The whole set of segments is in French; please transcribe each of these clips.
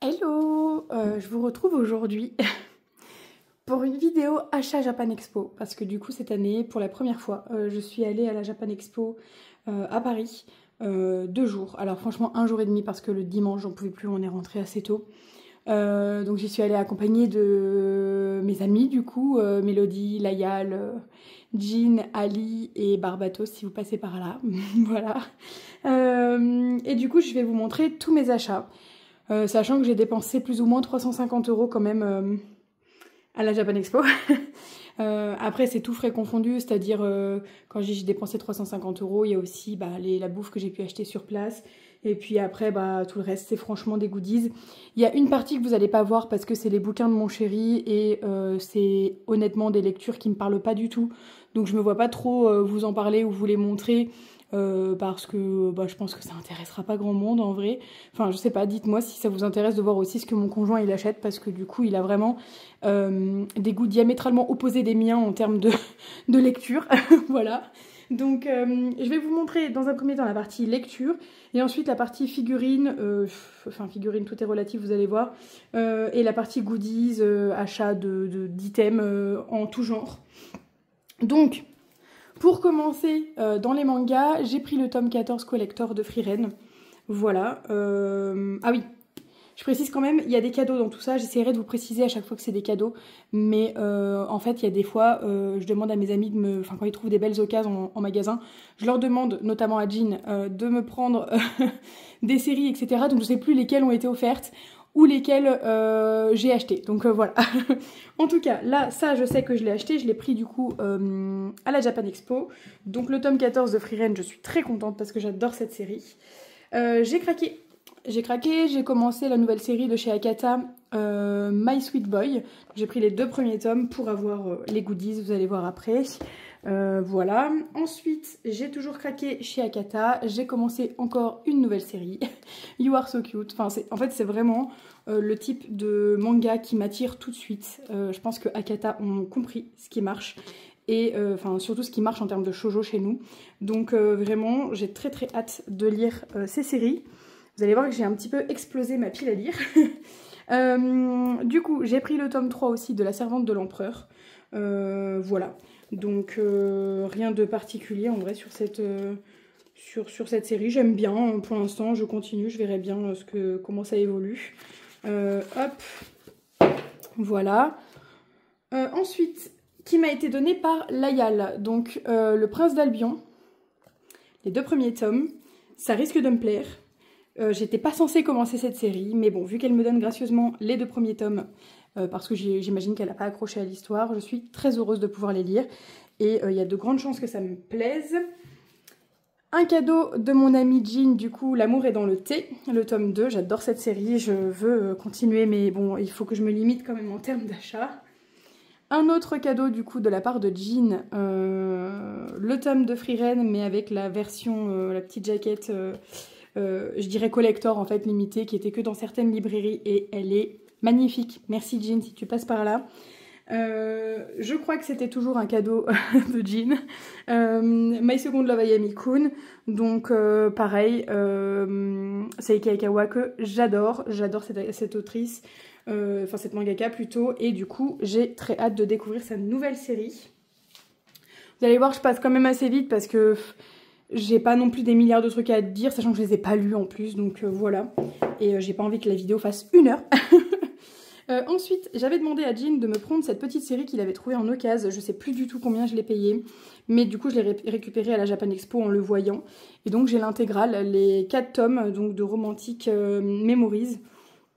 Hello, je vous retrouve aujourd'hui pour une vidéo achat Japan Expo parce que du coup cette année pour la première fois je suis allée à la Japan Expo à Paris 2 jours. Alors franchement 1 jour et demi parce que le dimanche j'en pouvais plus, on est rentré assez tôt. Donc j'y suis allée accompagnée de mes amis du coup, Mélodie, Layal, Jean, Ali et Barbatos si vous passez par là. Voilà. Et du coup je vais vous montrer tous mes achats. Sachant que j'ai dépensé plus ou moins 350 € quand même à la Japan Expo. Après c'est tout frais confondu, c'est-à-dire quand je dis j'ai dépensé 350 €, il y a aussi la bouffe que j'ai pu acheter sur place. Et puis après tout le reste c'est franchement des goodies. Il y a une partie que vous n'allez pas voir parce que c'est les bouquins de mon chéri et c'est honnêtement des lectures qui me parlent pas du tout. Donc je me vois pas trop vous en parler ou vous les montrer. Parce que je pense que ça intéressera pas grand monde en vrai. Enfin je sais pas, dites-moi si ça vous intéresse de voir aussi ce que mon conjoint il achète parce que du coup il a vraiment des goûts diamétralement opposés des miens en termes de lecture. Voilà. Donc je vais vous montrer dans un premier temps la partie lecture et ensuite la partie figurine, enfin figurine tout est relatif vous allez voir, et la partie goodies, achat d'items en tout genre. Donc pour commencer, dans les mangas, j'ai pris le tome 14 collector de Frieren. Voilà. Ah oui, je précise quand même, il y a des cadeaux dans tout ça. J'essaierai de vous préciser à chaque fois que c'est des cadeaux. Mais en fait, il y a des fois, je demande à mes amis de me... Enfin, quand ils trouvent des belles occasions en magasin, je leur demande, notamment à Jean, de me prendre des séries, etc. Donc je sais plus lesquelles ont été offertes ou lesquelles j'ai acheté. Donc voilà. En tout cas, là, ça, je sais que je l'ai acheté. Je l'ai pris du coup à la Japan Expo. Donc le tome 14 de Frieren, je suis très contente parce que j'adore cette série. J'ai craqué. J'ai commencé la nouvelle série de chez Akata, My Sweet Boy. J'ai pris les 2 premiers tomes pour avoir les goodies, vous allez voir après. Voilà. Ensuite, j'ai toujours craqué chez Akata. J'ai commencé encore une nouvelle série, You Are So Cute. Enfin, en fait, c'est vraiment le type de manga qui m'attire tout de suite. Je pense que Akata ont compris ce qui marche. Et surtout ce qui marche en termes de shoujo chez nous. Donc vraiment, j'ai très hâte de lire ces séries. Vous allez voir que j'ai un petit peu explosé ma pile à lire. Du coup, j'ai pris le tome 3 aussi de La Servante de l'Empereur. Voilà. Donc, rien de particulier en vrai sur cette série. J'aime bien. Pour l'instant, je continue. Je verrai bien comment ça évolue. Hop. Voilà. Ensuite, qui m'a été donné par Layal. Donc, Le Prince d'Albion. Les 2 premiers tomes. Ça risque de me plaire. J'étais pas censée commencer cette série, mais bon, vu qu'elle me donne gracieusement les 2 premiers tomes, parce que j'imagine qu'elle n'a pas accroché à l'histoire, je suis très heureuse de pouvoir les lire. Et il y a de grandes chances que ça me plaise. Un cadeau de mon amie Jean, du coup, L'amour est dans le thé, le tome 2. J'adore cette série, je veux continuer, mais bon, il faut que je me limite quand même en termes d'achat. Un autre cadeau du coup de la part de Jean, le tome de Frieren, mais avec la version, la petite jaquette... je dirais collector en fait, limitée, qui était que dans certaines librairies et elle est magnifique. Merci Jean si tu passes par là. Je crois que c'était toujours un cadeau de Jean. My Second Love Ayami-kun. Donc pareil, Seiki Aikawa que j'adore cette autrice, enfin cette mangaka plutôt, et du coup j'ai très hâte de découvrir sa nouvelle série. Vous allez voir, je passe quand même assez vite parce que j'ai pas non plus des milliards de trucs à dire, sachant que je les ai pas lus en plus, donc voilà. Et j'ai pas envie que la vidéo fasse 1 heure. Ensuite, j'avais demandé à Jean de me prendre cette petite série qu'il avait trouvée en occasion. Je sais plus du tout combien je l'ai payée, mais du coup je l'ai récupérée à la Japan Expo en le voyant. Et donc j'ai l'intégrale, les 4 tomes donc de Romantic Memories.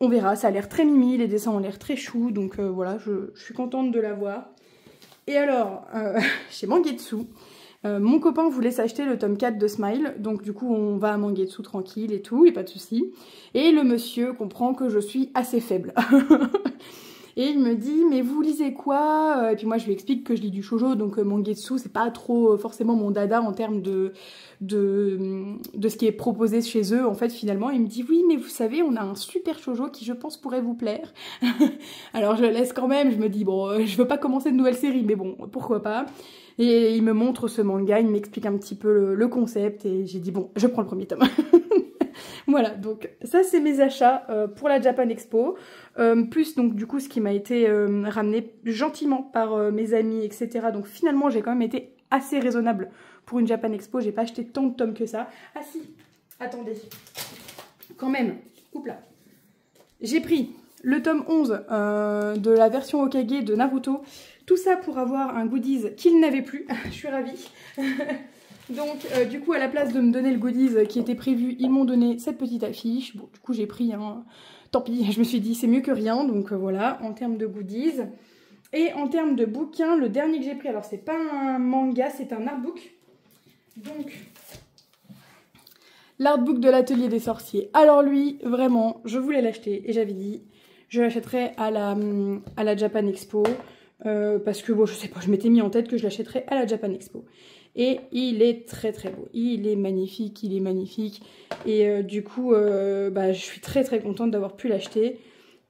On verra, ça a l'air très mimi, les dessins ont l'air très chou, donc voilà, je suis contente de l'avoir. Et alors, chez Mangetsu, mon copain voulait s'acheter le tome 4 de Smile, donc du coup on va à Mangetsu tranquille et tout, et pas de soucis. Et le monsieur comprend que je suis assez faible. Et il me dit, mais vous lisez quoi? Et puis moi je lui explique que je lis du shoujo, donc Mangetsu c'est pas trop forcément mon dada en termes de ce qui est proposé chez eux. En fait finalement il me dit, oui mais vous savez on a un super shoujo qui je pense pourrait vous plaire. Alors je le laisse quand même, je me dis bon je veux pas commencer de nouvelle série mais bon pourquoi pas. Et il me montre ce manga, il m'explique un petit peu le concept et j'ai dit bon je prends le premier tome. Voilà, donc ça c'est mes achats pour la Japan Expo. Plus donc du coup ce qui m'a été ramené gentiment par mes amis, etc. Donc finalement j'ai quand même été assez raisonnable pour une Japan Expo. J'ai pas acheté tant de tomes que ça. Ah si, attendez, quand même, oups là. J'ai pris le tome 11 de la version Hokage de Naruto. Tout ça pour avoir un goodies qu'il n'avait plus. Je suis ravie. Donc du coup à la place de me donner le goodies qui était prévu, ils m'ont donné cette petite affiche. Bon du coup j'ai pris, hein, tant pis, je me suis dit c'est mieux que rien. Donc voilà, en termes de goodies. Et en termes de bouquins, le dernier que j'ai pris, alors c'est pas un manga, c'est un artbook. Donc l'artbook de l'atelier des sorciers. Alors lui, vraiment, je voulais l'acheter et j'avais dit je l'achèterai à la Japan Expo. Parce que bon, je sais pas, je m'étais mis en tête que je l'achèterais à la Japan Expo. Et il est très très beau, il est magnifique, il est magnifique. Et du coup, je suis très très contente d'avoir pu l'acheter,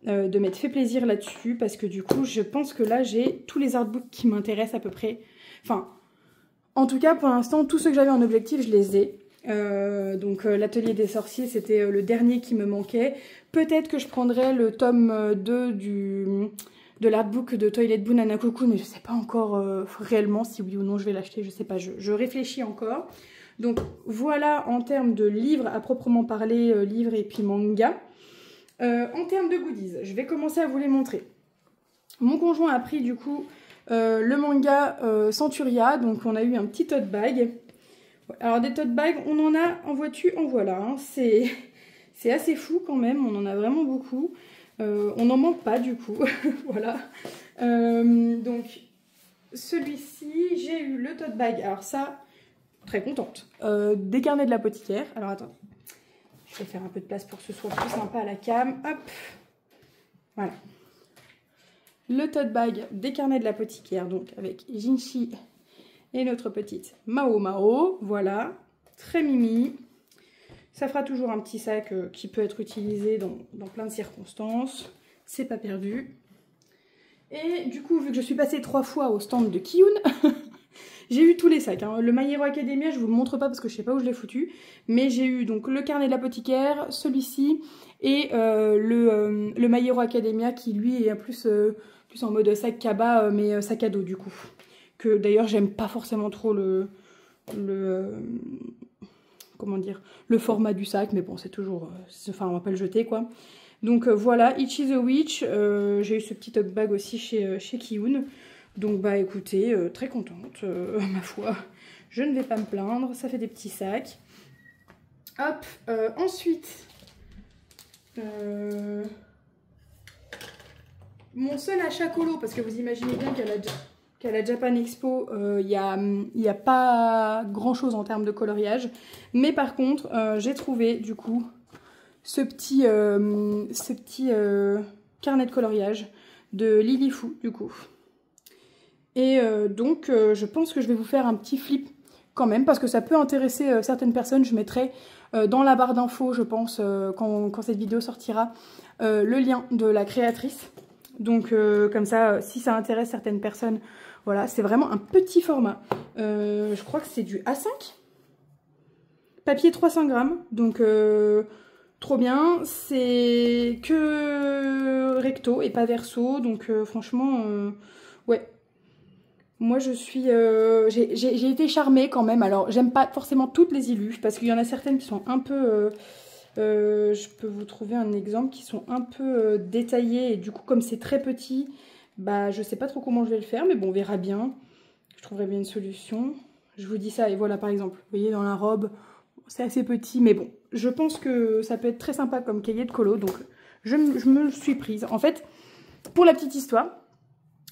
de m'être fait plaisir là-dessus. Parce que du coup, je pense que là, j'ai tous les artbooks qui m'intéressent à peu près. Enfin, en tout cas, pour l'instant, tous ceux que j'avais en objectif, je les ai. Donc l'atelier des sorciers, c'était le dernier qui me manquait. Peut-être que je prendrais le tome 2 de l'artbook de Toilet Boon Anakoku, mais je sais pas encore réellement si oui ou non je vais l'acheter, je sais pas, je réfléchis encore. Donc voilà en termes de livres à proprement parler, livres et puis manga. En termes de goodies, je vais commencer à vous les montrer. Mon conjoint a pris du coup le manga Centuria, donc on a eu un petit tote bag. Alors des tote bags, on en a en vois-tu, en voilà, hein. C'est assez fou quand même, on en a vraiment beaucoup. On n'en manque pas du coup, voilà. Donc celui-ci, j'ai eu le tote bag, alors ça, très contente. Des carnets de l'apothicaire, alors attendez, je vais faire un peu de place pour que ce soit plus sympa à la cam, hop, voilà. Le tote bag des carnets de l'apothicaire, donc avec Jinchi et notre petite Mao Mao, voilà, très mimi. Ça fera toujours un petit sac qui peut être utilisé dans plein de circonstances. C'est pas perdu. Et du coup, vu que je suis passée 3 fois au stand de Kiyun, j'ai eu tous les sacs. Hein. Le My Hero Academia, je vous le montre pas parce que je sais pas où je l'ai foutu. Mais j'ai eu donc le carnet de l'apothicaire, celui-ci, et le My Hero Academia qui lui est plus en mode sac cabas, mais sac à dos du coup. Que d'ailleurs, j'aime pas forcément trop comment dire, le format du sac, mais bon, c'est toujours, enfin, on va pas le jeter, quoi. Donc voilà, Itchy the Witch, j'ai eu ce petit tote bag aussi chez Kiyun. Donc bah écoutez, très contente, ma foi, je ne vais pas me plaindre, ça fait des petits sacs. Hop, ensuite, mon seul achat colo, parce que vous imaginez bien qu'à la Japan Expo, il y a pas grand chose en termes de coloriage. Mais par contre, j'ai trouvé du coup ce petit carnet de coloriage de Lily Fu du coup. Et donc je pense que je vais vous faire un petit flip quand même parce que ça peut intéresser certaines personnes. Je mettrai dans la barre d'infos, je pense, quand cette vidéo sortira, le lien de la créatrice. Donc comme ça, si ça intéresse certaines personnes, voilà, c'est vraiment un petit format. Je crois que c'est du A5. Papier 300 grammes, donc trop bien. C'est que recto et pas verso, donc franchement, ouais. Moi je suis, j'ai été charmée quand même. Alors j'aime pas forcément toutes les illus parce qu'il y en a certaines qui sont un peu... je peux vous trouver un exemple qui sont un peu détaillées et du coup comme c'est très petit, bah je sais pas trop comment je vais le faire mais bon on verra bien. Je trouverai bien une solution. Je vous dis ça et voilà par exemple, vous voyez dans la robe c'est assez petit mais bon je pense que ça peut être très sympa comme cahier de colo donc je me suis prise. En fait pour la petite histoire,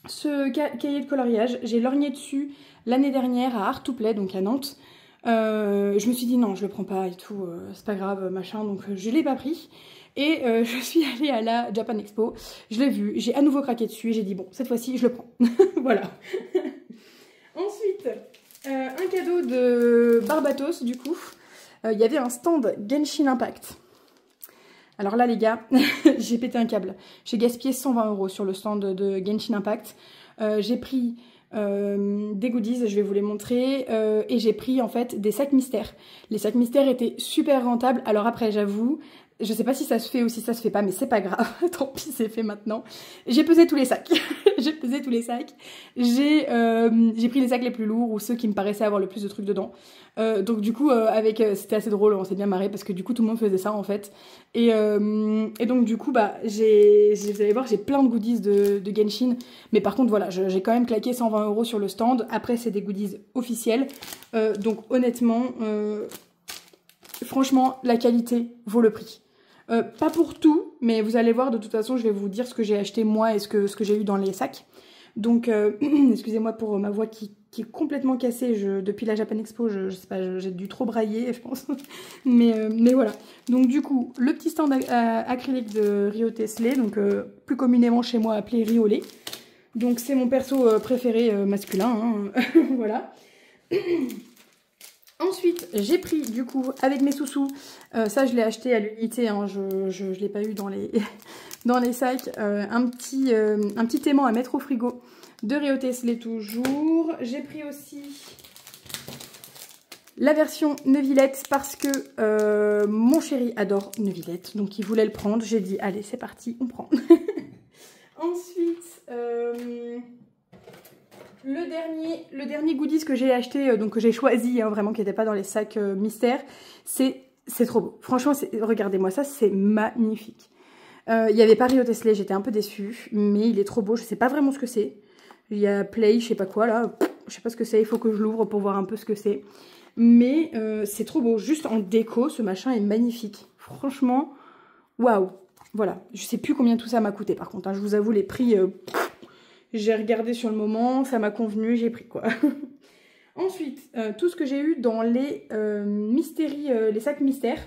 ce cahier de coloriage j'ai lorgné dessus l'année dernière à Art to Play donc à Nantes. Je me suis dit non je le prends pas et tout, c'est pas grave machin, donc je l'ai pas pris et je suis allée à la Japan Expo, je l'ai vu, j'ai à nouveau craqué dessus et j'ai dit bon cette fois-ci je le prends. Voilà. Ensuite un cadeau de Barbatos du coup, il y avait un stand Genshin Impact. Alors là les gars, j'ai pété un câble, j'ai gaspillé 120 € sur le stand de Genshin Impact. J'ai pris des goodies, je vais vous les montrer. Et j'ai pris en fait des sacs mystères. Les sacs mystères étaient super rentables. Alors après, j'avoue, je sais pas si ça se fait ou si ça se fait pas, mais c'est pas grave. Tant pis, c'est fait maintenant. J'ai pesé tous les sacs. J'ai pesé tous les sacs. J'ai pris les sacs les plus lourds ou ceux qui me paraissaient avoir le plus de trucs dedans. Donc du coup, c'était assez drôle, on s'est bien marré parce que du coup tout le monde faisait ça en fait. Et donc du coup, bah, vous allez voir, j'ai plein de goodies de Genshin. Mais par contre, voilà, j'ai quand même claqué 120 € sur le stand. Après, c'est des goodies officiels. Donc honnêtement, franchement, la qualité vaut le prix. Pas pour tout, mais vous allez voir, de toute façon, je vais vous dire ce que j'ai acheté moi et ce que j'ai eu dans les sacs. Donc, excusez-moi pour ma voix qui est complètement cassée. Depuis la Japan Expo, je sais pas, j'ai dû trop brailler, je pense. mais voilà. Donc, du coup, le petit stand acrylique de Rio Tesley, donc plus communément chez moi appelé Riolet. Donc, c'est mon perso préféré masculin, hein. Voilà. Ensuite, j'ai pris du coup avec mes sous-sous, ça je l'ai acheté à l'unité, hein, je l'ai pas eu dans les, dans les sacs, un petit aimant à mettre au frigo de Rio Tesley toujours. J'ai pris aussi la version Neuvillette parce que mon chéri adore Neuvillette, donc il voulait le prendre. J'ai dit allez c'est parti, on prend. Ensuite... Le dernier goodies que j'ai acheté, donc que j'ai choisi, hein, vraiment qui n'était pas dans les sacs mystères, c'est trop beau. Franchement, regardez-moi ça, c'est magnifique. Il n'y avait pas Rio Tesley, j'étais un peu déçue, mais il est trop beau, je sais pas vraiment ce que c'est. Il y a Play, je sais pas quoi là, je sais pas ce que c'est, il faut que je l'ouvre pour voir un peu ce que c'est. Mais c'est trop beau, juste en déco, ce machin est magnifique. Franchement, waouh. Voilà, je sais plus combien tout ça m'a coûté par contre, hein, je vous avoue les prix... j'ai regardé sur le moment, ça m'a convenu, j'ai pris quoi. Ensuite, tout ce que j'ai eu dans les mystéries, les sacs mystères.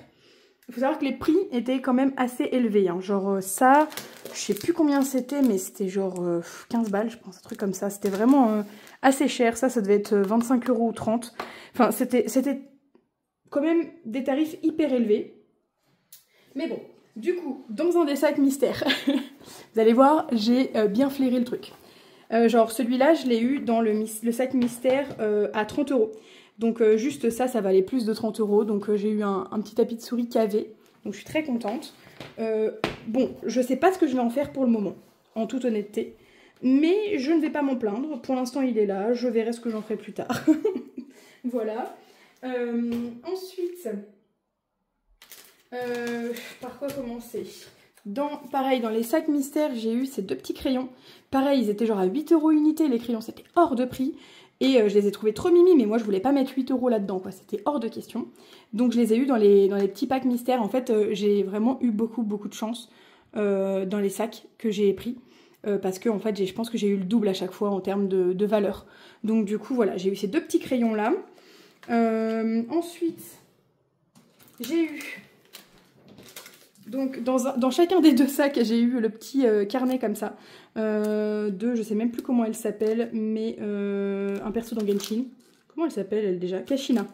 Il faut savoir que les prix étaient quand même assez élevés. Hein. Genre ça, je sais plus combien c'était, mais c'était genre 15 balles, je pense, un truc comme ça. C'était vraiment assez cher. Ça devait être 25 € ou 30. Enfin, c'était quand même des tarifs hyper élevés. Mais bon, du coup, dans un des sacs mystères, vous allez voir, j'ai bien flairé le truc. Genre celui-là, je l'ai eu dans le sac mystère à 30 €. Donc juste ça valait plus de 30 €. Donc j'ai eu un petit tapis de souris KV. Donc je suis très contente. Bon, je sais pas ce que je vais en faire pour le moment, en toute honnêteté. Mais je ne vais pas m'en plaindre. Pour l'instant, il est là. Je verrai ce que j'en ferai plus tard. Voilà. Ensuite, par quoi commencer ? Pareil, dans les sacs mystères, j'ai eu ces deux petits crayons. Pareil, ils étaient genre à 8 € unité, les crayons, c'était hors de prix. Et je les ai trouvés trop mimi, mais moi je voulais pas mettre 8 € là-dedans, quoi. C'était hors de question. Donc je les ai eu dans les petits packs mystères. En fait, j'ai vraiment eu beaucoup de chance dans les sacs que j'ai pris. Parce que en fait, je pense que j'ai eu le double à chaque fois en termes de valeur. Donc du coup, voilà, j'ai eu ces deux petits crayons-là. Ensuite, j'ai eu... Donc dans chacun des deux sacs, j'ai eu le petit carnet comme ça, je sais même plus comment elle s'appelle, mais un perso dans Genshin. Comment elle s'appelle elle déjà? Kashina.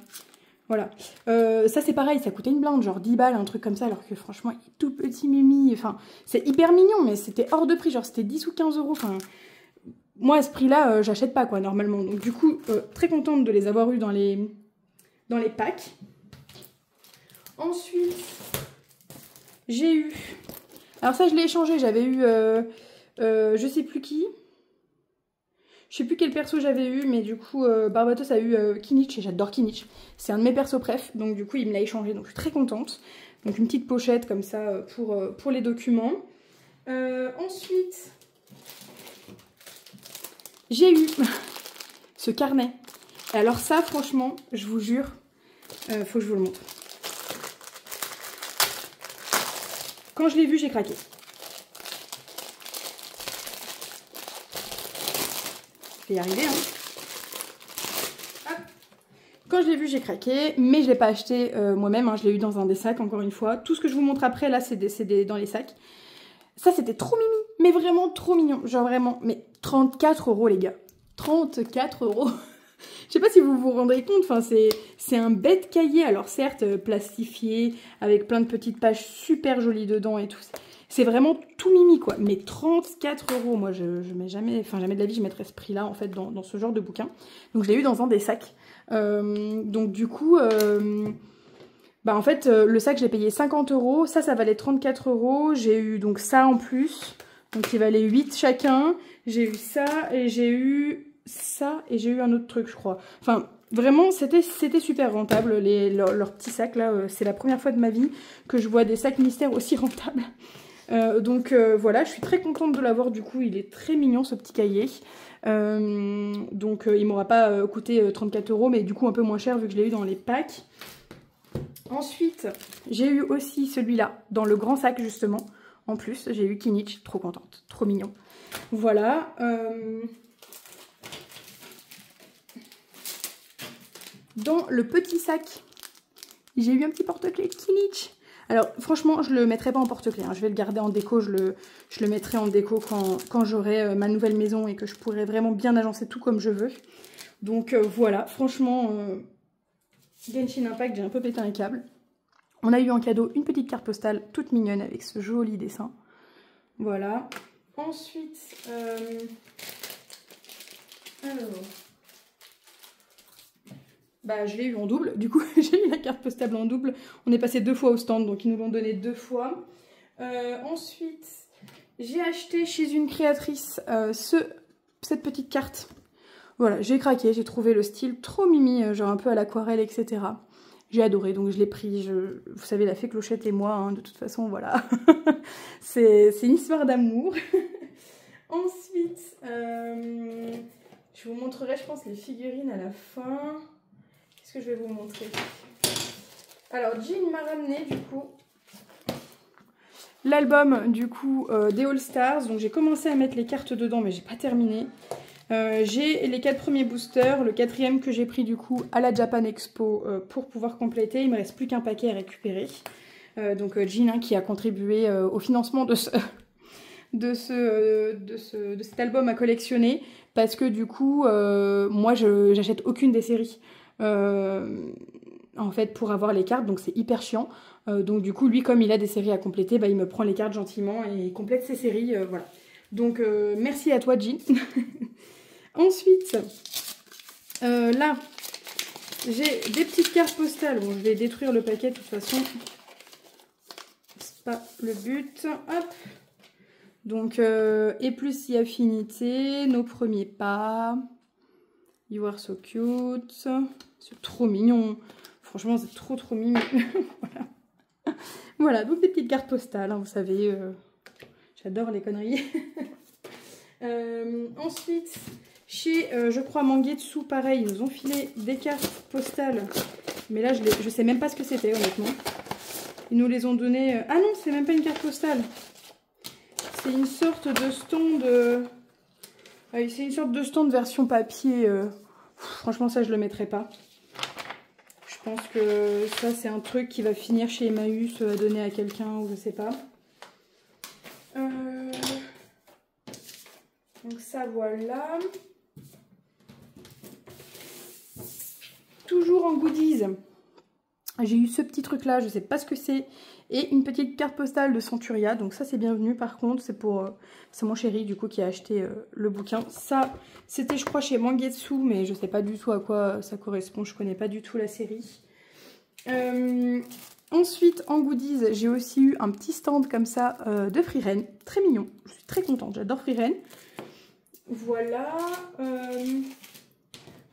Voilà. Ça c'est pareil, ça coûtait une blinde, genre 10 balles, un truc comme ça, alors que franchement il est tout petit mimi, enfin c'est hyper mignon, mais c'était hors de prix, genre c'était 10 ou 15 €, enfin... Moi à ce prix-là, j'achète pas quoi normalement, donc du coup, très contente de les avoir eu dans les packs. Ensuite... j'ai eu... Alors ça, je l'ai échangé. J'avais eu... je sais plus qui. Je sais plus quel perso j'avais eu. Mais du coup, Barbatos a eu Kinich. Et j'adore Kinich. C'est un de mes persos préf. Donc du coup, il me l'a échangé. Donc je suis très contente. Donc une petite pochette comme ça pour les documents. Ensuite, j'ai eu ce carnet. Alors ça, franchement, je vous jure, faut que je vous le montre. Quand je l'ai vu, j'ai craqué. Je vais y arriver, hein. Hop. Quand je l'ai vu, j'ai craqué, mais je ne l'ai pas acheté moi-même, hein. Je l'ai eu dans un des sacs, encore une fois. Tout ce que je vous montre après, là, c'est dans les sacs. Ça, c'était trop mimi, mais vraiment trop mignon. Genre vraiment, mais 34 €, les gars. 34 €. Je sais pas si vous vous rendez compte, enfin, C'est un bête cahier, alors certes plastifié, avec plein de petites pages super jolies dedans et tout. C'est vraiment tout mimi quoi, mais 34 €, moi je mets jamais, enfin jamais de la vie je mettrais ce prix là en fait dans ce genre de bouquin. Donc je l'ai eu dans un des sacs. Donc du coup, bah en fait le sac j'ai payé 50 €, ça valait 34 €, j'ai eu donc ça en plus, donc il valait 8 chacun, j'ai eu ça et j'ai eu ça et j'ai eu un autre truc je crois. Enfin vraiment c'était super rentable leurs petits sacs là, c'est la première fois de ma vie que je vois des sacs mystères aussi rentables. Donc voilà, je suis très contente de l'avoir du coup, il est très mignon ce petit cahier. Donc il m'aura pas coûté 34 €, mais du coup un peu moins cher vu que je l'ai eu dans les packs. Ensuite, j'ai eu aussi celui-là, dans le grand sac justement. En plus, j'ai eu Kinich, trop contente, trop mignon. Voilà. Dans le petit sac, j'ai eu un petit porte-clés de Kinich. Alors franchement je le mettrai pas en porte-clés, hein. Je vais le garder en déco, je le mettrai en déco quand j'aurai ma nouvelle maison et que je pourrai vraiment bien agencer tout comme je veux. Donc voilà, franchement Genshin Impact, j'ai un peu pété un câble. On a eu en cadeau une petite carte postale toute mignonne avec ce joli dessin. Voilà. Ensuite, alors... Bah, je l'ai eu en double, du coup j'ai eu la carte postale en double. On est passé 2 fois au stand, donc ils nous l'ont donné 2 fois. Ensuite, j'ai acheté chez une créatrice cette petite carte. Voilà, j'ai craqué, j'ai trouvé le style trop mimi, genre un peu à l'aquarelle, etc. J'ai adoré, donc je l'ai pris. Vous savez, la fée Clochette et moi, hein, de toute façon, voilà. C'est une histoire d'amour. Ensuite, je vous montrerai, je pense, les figurines à la fin. Qu'est-ce que je vais vous montrer? Alors, Jean m'a ramené, du coup, l'album, du coup, des All Stars. Donc, j'ai commencé à mettre les cartes dedans, mais j'ai pas terminé. J'ai les 4 premiers boosters, le 4e que j'ai pris, du coup, à la Japan Expo pour pouvoir compléter. Il me reste plus qu'un paquet à récupérer. Donc, Jean, hein, qui a contribué au financement de cet album à collectionner. Parce que, du coup, moi, j'achète aucune des séries. En fait pour avoir les cartes, donc c'est hyper chiant. Donc du coup lui comme il a des séries à compléter, bah, il me prend les cartes gentiment et il complète ses séries, voilà. Donc merci à toi Jean. Ensuite là j'ai des petites cartes postales. Bon, je vais détruire le paquet de toute façon, c'est pas le but. Hop. Donc et plus si affinité, nos premiers pas, You are so cute. C'est trop mignon. Franchement, c'est trop mignon. Voilà. Voilà, donc des petites cartes postales, hein, vous savez. J'adore les conneries. Ensuite, chez, je crois, Mangetsu, pareil, ils nous ont filé des cartes postales. Mais là, je sais même pas ce que c'était, honnêtement. Ils nous les ont données... Ah non, c'est même pas une carte postale. C'est une sorte de stand... c'est une sorte de stand version papier. Franchement, ça, je le mettrai pas. Je pense que ça, c'est un truc qui va finir chez Emmaüs à donner à quelqu'un ou je sais pas. Donc ça, voilà. Toujours en goodies, j'ai eu ce petit truc là, je sais pas ce que c'est, et une petite carte postale de Centuria, donc ça c'est bienvenu. Par contre c'est pour c'est mon chéri du coup qui a acheté le bouquin. Ça c'était je crois chez Mangetsu, mais je sais pas du tout à quoi ça correspond, je connais pas du tout la série. Ensuite en goodies j'ai aussi eu un petit stand comme ça de Frieren, très mignon, je suis très contente, j'adore Frieren. Voilà.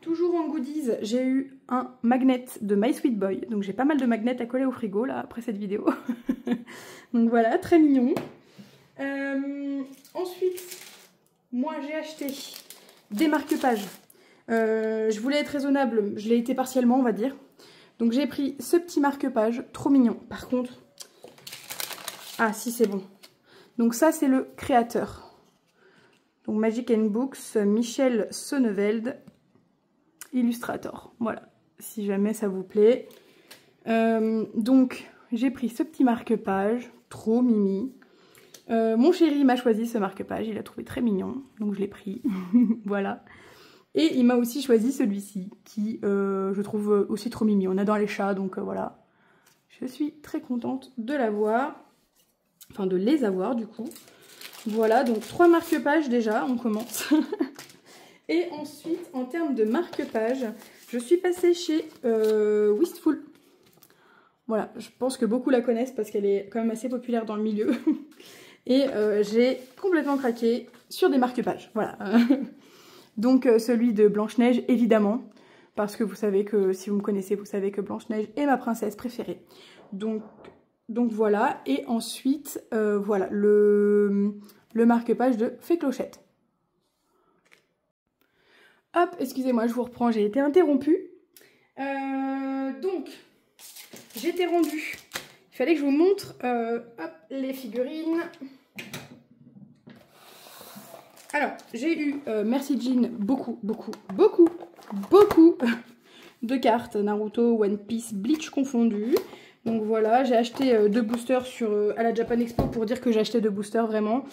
Toujours en goodies, j'ai eu un magnet de My Sweet Boy. Donc j'ai pas mal de magnets à coller au frigo là après cette vidéo. Donc voilà, très mignon. Ensuite, moi j'ai acheté des marque-pages. Je voulais être raisonnable, je l'ai été partiellement on va dire. Donc j'ai pris ce petit marque-page, trop mignon. Par contre, ah si c'est bon. Donc ça c'est le créateur. Donc Magic & Books, Michel Sonneveld. Illustrator, voilà, si jamais ça vous plaît. Donc j'ai pris ce petit marque-page, trop mimi. Mon chéri m'a choisi ce marque-page, il l'a trouvé très mignon, donc je l'ai pris. Voilà. Et il m'a aussi choisi celui-ci, qui je trouve aussi trop mimi. On adore les chats, donc voilà. Je suis très contente de l'avoir. Enfin, de les avoir, du coup. Voilà, donc 3 marque-pages déjà, on commence. Et ensuite, en termes de marque-pages, je suis passée chez Wistful. Voilà, je pense que beaucoup la connaissent parce qu'elle est quand même assez populaire dans le milieu. Et j'ai complètement craqué sur des marque-pages. Voilà. Donc celui de Blanche-Neige, évidemment. Parce que vous savez que, si vous me connaissez, vous savez que Blanche-Neige est ma princesse préférée. Donc voilà. Et ensuite, voilà, le marque-page de Fée Clochette. Hop, excusez-moi, je vous reprends, j'ai été interrompue. Donc, j'étais rendue. Il fallait que je vous montre hop, les figurines. Alors, j'ai eu, merci Jean, beaucoup de cartes Naruto, One Piece, Bleach confondu. Donc voilà, j'ai acheté 2 boosters à la Japan Expo pour dire que j'ai acheté 2 boosters, vraiment.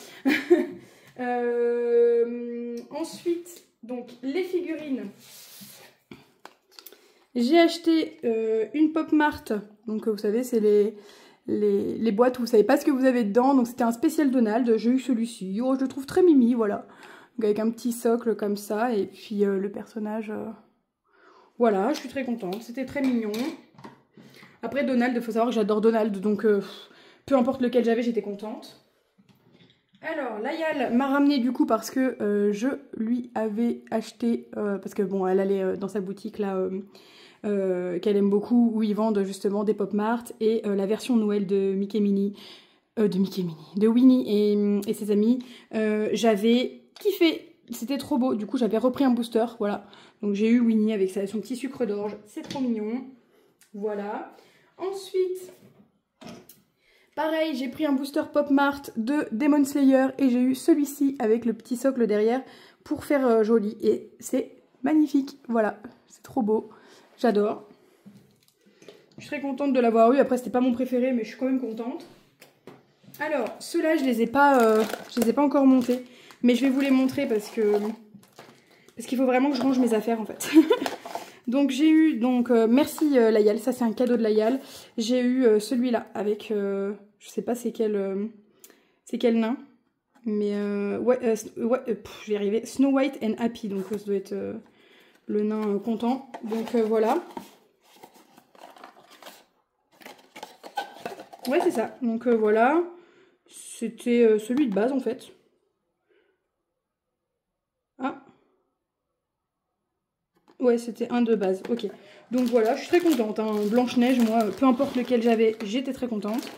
Ensuite, donc les figurines. J'ai acheté une Pop Mart. Donc vous savez, c'est les boîtes où vous savez pas ce que vous avez dedans. Donc c'était un spécial Donald. J'ai eu celui-ci. Oh, je le trouve très mimi, voilà. Donc, avec un petit socle comme ça. Et puis le personnage... Voilà, je suis très contente. C'était très mignon. Après Donald, il faut savoir que j'adore Donald. Donc peu importe lequel j'avais, j'étais contente. Alors, Layal m'a ramené du coup parce que je lui avais acheté... parce que bon, elle allait dans sa boutique là... qu'elle aime beaucoup, où ils vendent justement des Pop Mart et la version Noël de Mickey Minnie, de Winnie et ses amis. J'avais kiffé, c'était trop beau, du coup j'avais repris un booster, voilà. Donc j'ai eu Winnie avec son petit sucre d'orge, c'est trop mignon, voilà. Ensuite, pareil, j'ai pris un booster Pop Mart de Demon Slayer et j'ai eu celui-ci avec le petit socle derrière pour faire joli et c'est magnifique, voilà, c'est trop beau. J'adore. Je suis très contente de l'avoir eu. Après, c'était pas mon préféré, mais je suis quand même contente. Alors, ceux-là, je les ai pas encore montés. Mais je vais vous les montrer parce qu'il faut vraiment que je range mes affaires, en fait. Donc, j'ai eu... merci Layal. Ça, c'est un cadeau de Layal. J'ai eu celui-là avec... je sais pas c'est quel nain. Mais... je vais y arriver. Snow White and Happy. Donc, ça doit être... le nain content. Donc voilà. Ouais, c'est ça. Donc voilà. C'était celui de base en fait. Ah. Ouais, c'était un de base. Ok. Donc voilà, je suis très contente. Hein. Blanche-Neige, moi, peu importe lequel j'avais, j'étais très contente.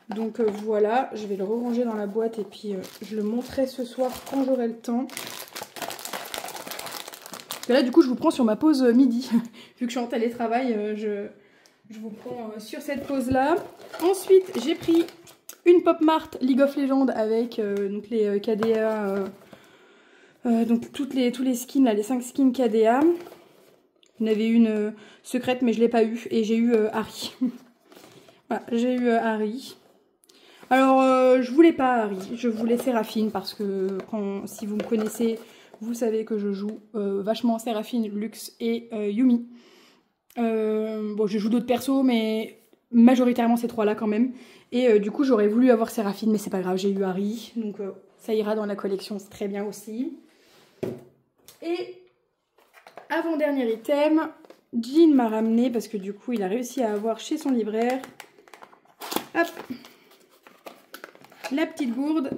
Donc voilà, je vais le ranger dans la boîte et puis je le montrerai ce soir quand j'aurai le temps. Et là, du coup, je vous prends sur ma pause midi. Vu que je suis en télétravail, je vous prends sur cette pause-là. Ensuite, j'ai pris une Pop Mart League of Legends avec donc les KDA, donc tous les skins, là, les 5 skins KDA. Il y en avait une secrète, mais je ne l'ai pas eu. Et j'ai eu Harry. Voilà, j'ai eu Harry. Alors, je voulais pas Harry, je voulais Séraphine parce que si vous me connaissez... Vous savez que je joue vachement Séraphine, Lux et Yumi. Bon, je joue d'autres persos, mais majoritairement ces trois-là quand même. Et du coup, j'aurais voulu avoir Séraphine, mais c'est pas grave, j'ai eu Harry. Donc ça ira dans la collection, c'est très bien aussi. Et avant-dernier item, Jean m'a ramené, parce que du coup, il a réussi à avoir chez son libraire. Hop, la petite gourde.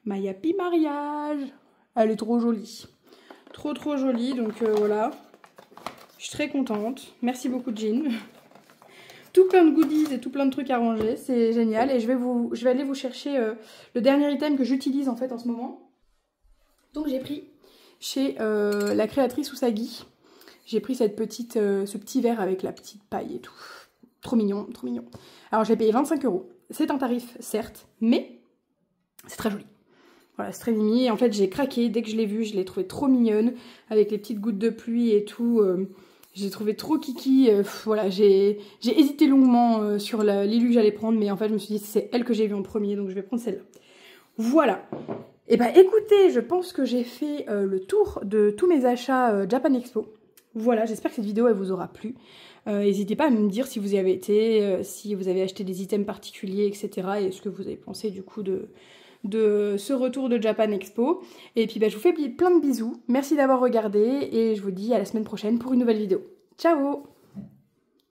My Happy Mariage. Elle est trop jolie. Trop jolie, donc voilà. Je suis très contente. Merci beaucoup Jean. Tout plein de goodies et tout plein de trucs à ranger. C'est génial. Et je vais aller vous chercher le dernier item que j'utilise en fait en ce moment. Donc j'ai pris chez la créatrice Usagi. J'ai pris ce petit verre avec la petite paille et tout. Trop mignon, trop mignon. Alors j'ai payé 25 €. C'est un tarif certes, mais c'est très joli. Voilà, c'est très mimi. Et en fait, j'ai craqué. Dès que je l'ai vue, je l'ai trouvée trop mignonne. Avec les petites gouttes de pluie et tout. J'ai trouvé trop kiki. Voilà, j'ai hésité longuement sur l'élu que j'allais prendre. Mais en fait, je me suis dit, c'est elle que j'ai vue en premier. Donc, je vais prendre celle-là. Voilà. Et bah écoutez, je pense que j'ai fait le tour de tous mes achats Japan Expo. Voilà, j'espère que cette vidéo elle vous aura plu. N'hésitez pas à me dire si vous y avez été, si vous avez acheté des items particuliers, etc. Et ce que vous avez pensé du coup de ce retour de Japan Expo. Et puis bah, je vous fais plein de bisous. Merci d'avoir regardé et je vous dis à la semaine prochaine pour une nouvelle vidéo. Ciao!